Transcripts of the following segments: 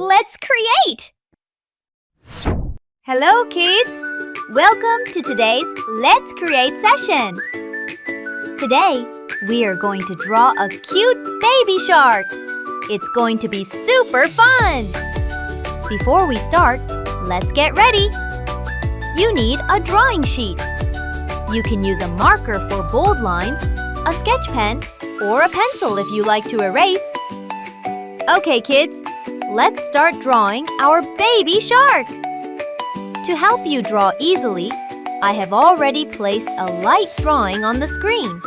Let's create! Hello, kids! Welcome to today's Let's Create session. Today, we are going to draw a cute baby shark. It's going to be super fun! Before we start, let's get ready. You need a drawing sheet. You can use a marker for bold lines, a sketch pen, or a pencil if you like to erase. Okay, kids, let's start drawing our baby shark. To help you draw easily, I have already placed a light drawing on the screen.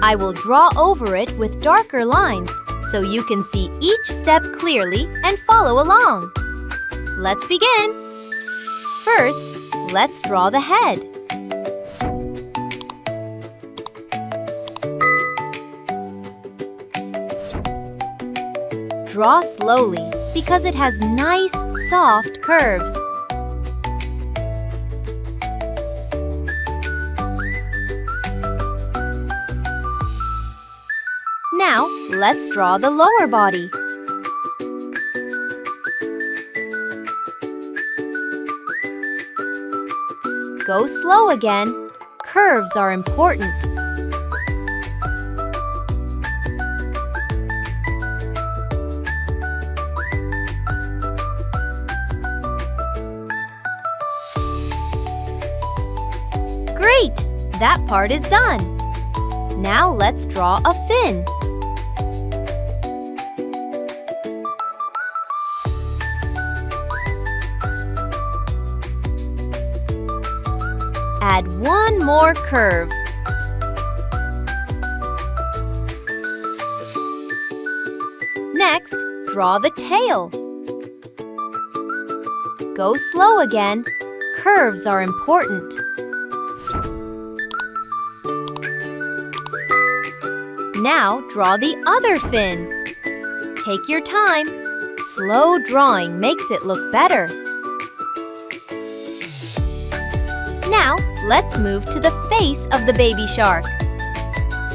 I will draw over it with darker lines so you can see each step clearly and follow along. Let's begin. First, let's draw the head. Draw slowly because it has nice, soft curves. Now, let's draw the lower body. Go slow again. Curves are important. Great! That part is done. Now let's draw a fin. Add one more curve. Next, draw the tail. Go slow again. Curves are important. Now draw the other fin. Take your time. Slow drawing makes it look better. Now, let's move to the face of the baby shark.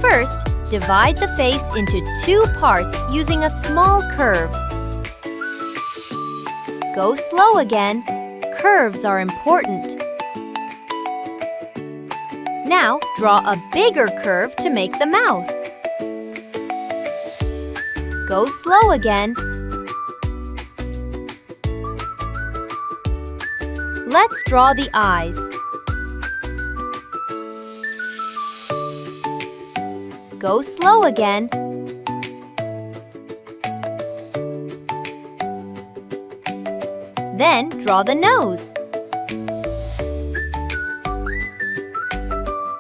First, divide the face into two parts using a small curve. Go slow again. Curves are important. Now, draw a bigger curve to make the mouth. Go slow again. Let's draw the eyes. Go slow again. Then draw the nose.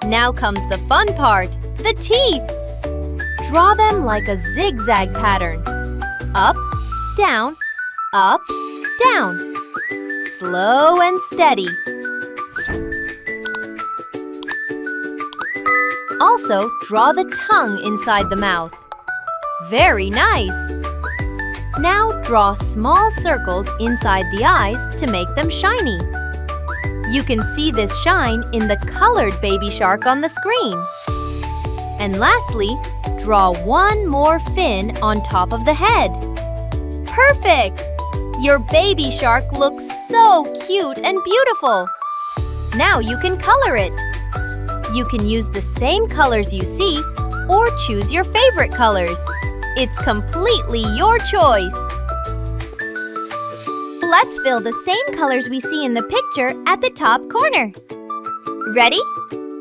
Now comes the fun part, the teeth. Draw them like a zigzag pattern. Up, down, up, down. Slow and steady. Also, draw the tongue inside the mouth. Very nice! Now draw small circles inside the eyes to make them shiny. You can see this shine in the colored baby shark on the screen. And lastly, draw one more fin on top of the head. Perfect! Your baby shark looks so cute and beautiful. Now you can color it. You can use the same colors you see or choose your favorite colors. It's completely your choice. Let's fill the same colors we see in the picture at the top corner. Ready?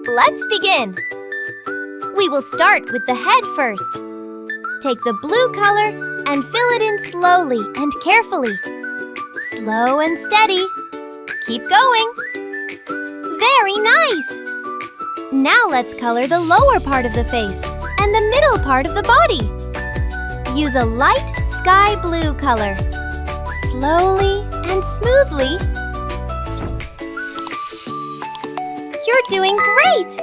Let's begin. We will start with the head first. Take the blue color and fill it in slowly and carefully. Slow and steady. Keep going. Very nice! Now let's color the lower part of the face and the middle part of the body. Use a light sky blue color. Slowly and smoothly. You're doing great!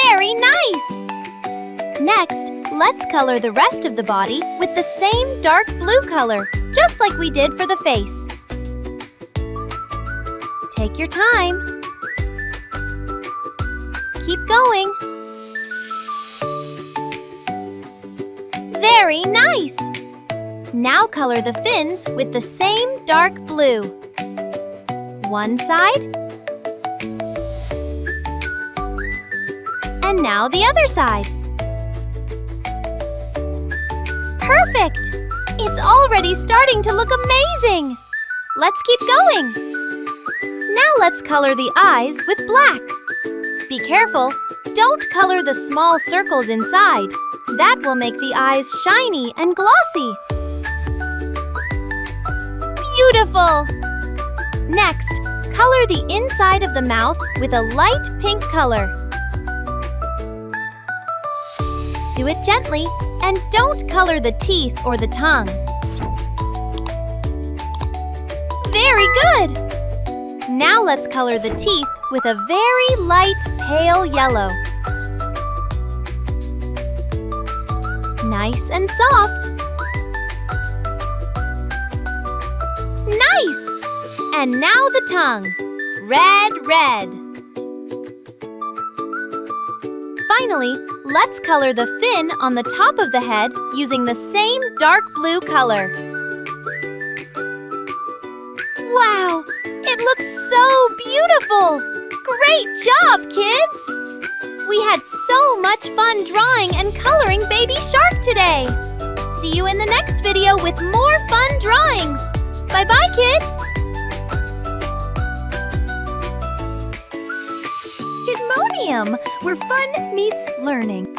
Very nice! Next, let's color the rest of the body with the same dark blue color, just like we did for the face. Take your time. Keep going. Very nice! Now color the fins with the same dark blue. One side. And now the other side. Perfect! It's already starting to look amazing! Let's keep going! Now let's color the eyes with black. Be careful, don't color the small circles inside. That will make the eyes shiny and glossy. Beautiful! Next, color the inside of the mouth with a light pink color. Do it gently and don't color the teeth or the tongue. Very good! Now let's color the teeth with a very light pale yellow. Nice and soft. Nice! And now the tongue. Red, red. Finally, let's color the fin on the top of the head using the same dark blue color. Wow! It looks so beautiful! Great job, kids! We had so much fun drawing and coloring Baby Shark today! See you in the next video with more fun drawings! Bye-bye, kids! Kidmonium, where fun meets learning.